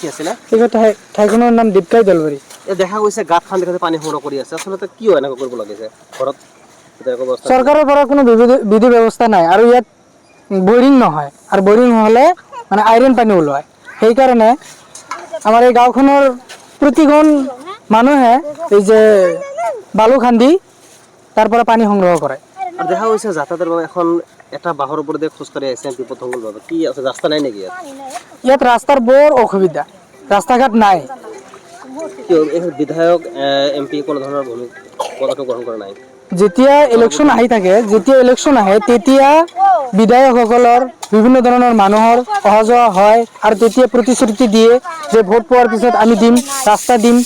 কি আছে না এই ঠাইখনৰ নাম দীপকাই দলবাৰী। দেখা গৈছে গাঁত খান্দি খান্দি পানী সংগ্ৰহ কৰি আছে। আচলতে কি হয় এনেকুৱা কৰিব লাগিছে ঘৰত চৰকাৰৰ পৰা কোনো বিধি ব্যৱস্থা নাই আৰু ইয়াত বৰিং নহয় আৰু বৰিং হ'লে মানে আইৰণ পানী ওলায়। সেইকাৰণে আমাৰ এই গাঁওখনৰ প্ৰতিজন মানুহে এই যে বালু খান্দি তাৰ পৰা পানী সংগ্ৰহ কৰে। আৰু দেখা গৈছে যাতায়াতৰ বাবে এখন এটা বাহৰ ওপৰতে খোজকাঢ়ি আহিছে বিপদসংকুল ভাৱে। কি আছে ৰাস্তা নাই নেকি ইয়াত? ইয়াত ৰাস্তাৰ বৰ অসুবিধা, ৰাস্তা ঘাট নাই। কিয় এই বিধায়ক MP কোনো ধৰণৰ পদক্ষেপ গ্ৰহণ কৰা নাই? যেতিয়া ইলেকশ্যন আহি থাকে, তেতিয়া বিধায়কসকলৰ বিভিন্ন ধৰণৰ মানুহৰ অহা যোৱা হয় আৰু তেতিয়া প্ৰতিশ্ৰুতি দিয়ে যে ভোট পোৱাৰ পিছত আমি দিম, ৰাস্তা দিম,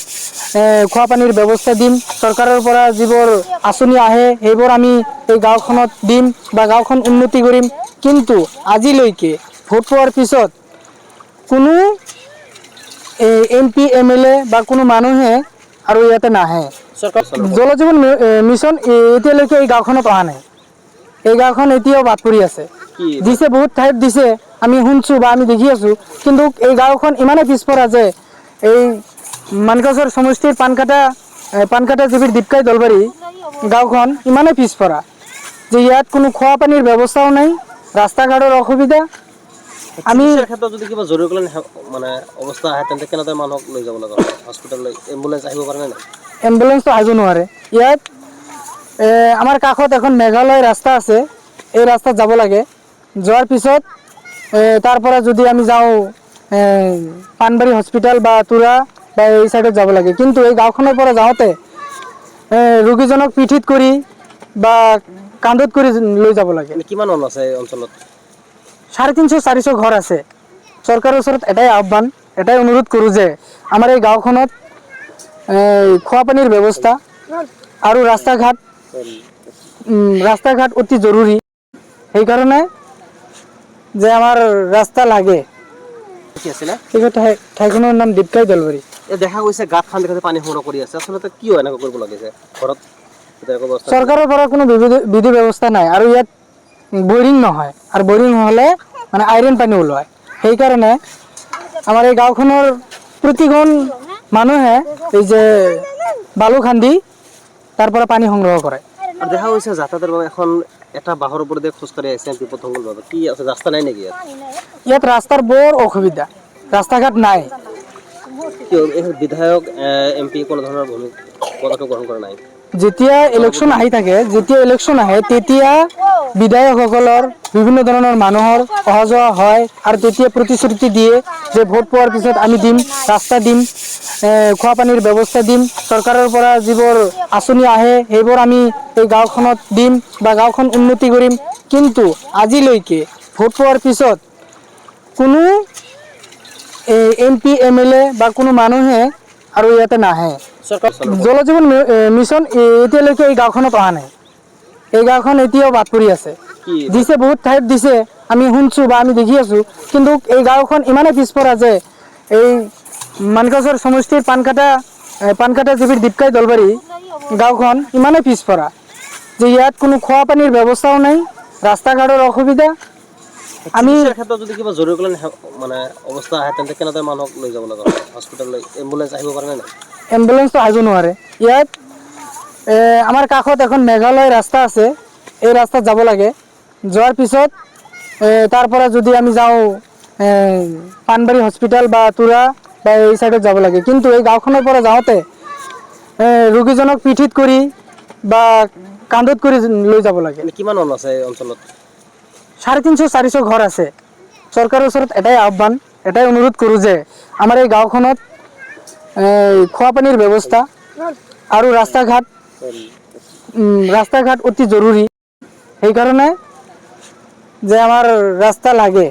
খোৱা পানীৰ ব্যৱস্থা দিম, চৰকাৰৰ পৰা যিবোৰ আঁচনি আহে সেইবোৰ আমি এই গাঁওখনত দিম বা গাঁওখন উন্নতি কৰিম। কিন্তু আজিলৈকে ভোট পোৱাৰ পিছত কোনো MP MLA বা কোনো মানুহে আৰু ইয়াতে নাহে। জল জীৱন মিছন এতিয়ালৈকে এই গাঁওখনত অহা নাই। এই গাঁওখন এতিয়াও বাদ পৰি আছে। কি দিছে বহুত ঠাইত দিছে, আমি শুনছোঁ বা আমি দেখি আছোঁ, কিন্তু এই গাঁওখন ইমানেই পিছপৰা যে এই মানকাচৰ সমষ্টিৰ পানকাটা জিবিৰ দীপকাই দলবাৰী গাঁওখন ইমানেই পিছপৰা যে ইয়াত কোনো খোৱা পানীৰ ব্যৱস্থাও নাই, ৰাস্তা ঘাটৰ অসুবিধা। আমি চিকিৎসাৰ ক্ষেত্ৰত যদি কিবা জৰুৰীকালীন মানে অৱস্থা আহে তেন্তে কেনেদৰে মানুহক লৈ যাব লগা হয় হস্পিটাললৈ? এম্বুলেন্স আহিব পাৰে নে নাই? এম্বুলেন্সটো আহিব নোৱাৰে। ইয়াত আমাৰ কাষত এখন মেঘালয় ৰাস্তা আছে, এই ৰাস্তাত যাব লাগে। যোৱাৰ পিছত তাৰ পৰা যদি আমি যাওঁ পানবাৰী হস্পিটাল বা তুৰা বা এই চাইডত যাব লাগে। কিন্তু এই গাঁওখনৰ পৰা যাওঁতে ৰোগীজনক পিঠিত কৰি বা কান্ধত কৰি লৈ যাব লাগে। কিমান মানুহ আছে এই অঞ্চলত? 350-400 ঘৰ আছে। চৰকাৰৰ ওচৰত এটাই আহ্বান, এটাই অনুৰোধ কৰোঁ যে আমাৰ এই গাঁওখনত খোৱা পানীৰ ব্যৱস্থা আৰু ৰাস্তা ঘাট অতি জৰুৰী। সেইকাৰণে যে আমাৰ ৰাস্তা লাগে। কি আছে না এই ঠাইখনৰ নাম দীপকাই দলবাৰী। দেখা গৈছে গাঁত খান্দি খান্দি পানী সংগ্ৰহ কৰি আছে। আচলতে কি হয় এনেকুৱা কৰিব লাগিছে ঘৰত? চৰকাৰৰ পৰা কোনো বিধি ব্যৱস্থা নাই আৰু ইয়াত বৰিং নহয় আৰু বৰিং হ'লে মানে আইৰণ পানী ওলায়। সেইকাৰণে আমাৰ এই গাঁওখনৰ প্ৰতিজন মানুহে এই যে বালু খান্দি তাৰ পৰা পানী সংগ্ৰহ কৰে। আৰু দেখা গৈছে যাতায়াতৰ বাবে এখন এটা বাহৰ ওপৰতে খোজকাঢ়ি আহিছে বিপদসংকুল ভাৱে। কি আছে ৰাস্তা নাই নেকি ইয়াত? ইয়াত ৰাস্তাৰ বৰ অসুবিধা, ৰাস্তা ঘাট নাই। কিয় এই বিধায়ক MP কোনো ধৰণৰ পদক্ষেপ গ্ৰহণ কৰা নাই? যেতিয়া ইলেকশ্যন আহি থাকে, তেতিয়া বিধায়কসকলৰ বিভিন্ন ধৰণৰ মানুহৰ অহা যোৱা হয় আৰু তেতিয়া প্ৰতিশ্ৰুতি দিয়ে যে ভোট পোৱাৰ পিছত আমি দিম, ৰাস্তা দিম, খোৱা পানীৰ ব্যৱস্থা দিম, চৰকাৰৰ পৰা যিবোৰ আঁচনি আহে সেইবোৰ আমি এই গাঁওখনত দিম বা গাঁওখন উন্নতি কৰিম। কিন্তু আজিলৈকে ভোট পোৱাৰ পিছত কোনো MP MLA বা কোনো মানুহে আৰু ইয়াতে নাহে। জল জীৱন মিছন এতিয়ালৈকে এই গাঁওখনত অহা নাই। এই গাঁওখন এতিয়াও বাদ পৰি আছে। দিছে বহুত ঠাইত দিছে, আমি শুনছোঁ বা আমি দেখি আছোঁ, কিন্তু এই গাঁওখন ইমানেই পিছপৰা যে এই মানকাচৰ সমষ্টিৰ পানকাটা জিবিৰ দীপকাই দলবাৰী গাঁওখন ইমানেই পিছপৰা যে ইয়াত কোনো খোৱা পানীৰ ব্যৱস্থাও নাই, ৰাস্তা ঘাটৰ অসুবিধা। আমি চিকিৎসাৰ ক্ষেত্ৰত যদি কিবা জৰুৰীকালীন মানে অৱস্থা আহে তেন্তে কেনেদৰে মানুহক লৈ যাব লগা হয় হস্পিটাললৈ? এম্বুলেন্স আহিব পাৰে নে নাই? এম্বুলেন্সটো আহিব নোৱাৰে। ইয়াত আমাৰ কাষত এখন মেঘালয় ৰাস্তা আছে, এই ৰাস্তাত যাব লাগে। যোৱাৰ পিছত তাৰ পৰা যদি আমি যাওঁ পানবাৰী হস্পিটাল বা তুৰা বা এই চাইডত যাব লাগে। কিন্তু এই গাঁওখনৰ পৰা যাওঁতে ৰোগীজনক পিঠিত কৰি বা কান্ধত কৰি লৈ যাব লাগে। কিমান মানুহ আছে এই অঞ্চলত? 350-400 ঘৰ আছে। চৰকাৰৰ ওচৰত এটাই আহ্বান, এটাই অনুৰোধ কৰোঁ যে আমাৰ এই গাঁওখনত খোৱা পানীৰ ব্যৱস্থা আৰু ৰাস্তা ঘাট অতি জৰুৰী। সেইকাৰণে যে আমাৰ ৰাস্তা লাগে।